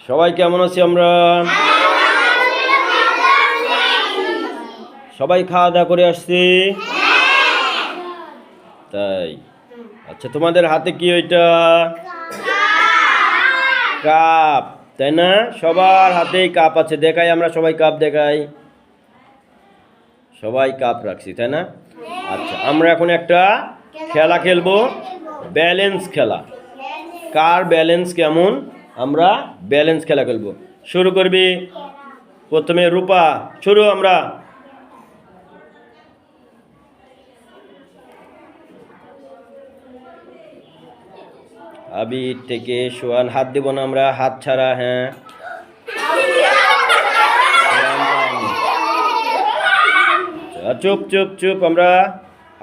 সবাই কেমন আছি আমরা? সবাই খাওয়া দাওয়া করে আসছি তাই? আচ্ছা, তোমাদের হাতে কি ওইটা? কাপ, তাই না? সবার হাতেই কাপ আছে, দেখাই আমরা সবাই কাপ দেখাই। সবাই কাপ রাখছি, তাই না? আচ্ছা, আমরা এখন একটা খেলা খেলবো, ব্যালেন্স খেলা। কার ব্যালেন্স কেমন, আমরা ব্যালেন্স খেলা খেলবো। শুরু করবি প্রথমে রূপা, শুরু। আমরা আবির থেকে সোহান, হাত দেব না আমরা, হাত ছাড়া। হ্যাঁ, চুপ চুপ চুপ। আমরা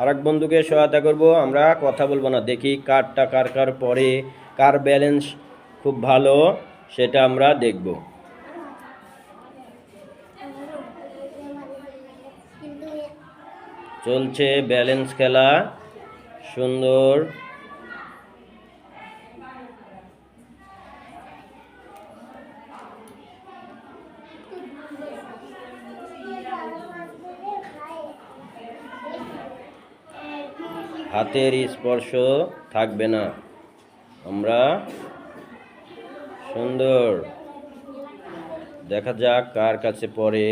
আরেক বন্ধুকে সহায়তা করব, আমরা কথা বলবো না। দেখি কারটা কার কার পরে, কার ব্যালেন্স খুব ভালো সেটা আমরা দেখব। চলছে ব্যালেন্স খেলা, সুন্দর। হাতের স্পর্শ থাকবে না, আমরা সুন্দর। দেখা যাক কার কাছে পড়ে।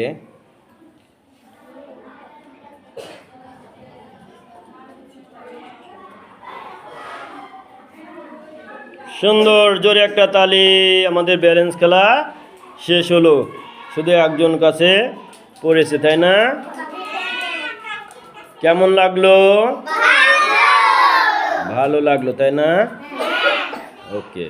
সুন্দর, জোরে একটা তালি। আমাদের ব্যালেন্স খেলা শেষ হলো, শুধু একজন কাছে পড়েছে, তাই না? কেমন লাগলো? ভালো লাগলো, তাই না? ওকে।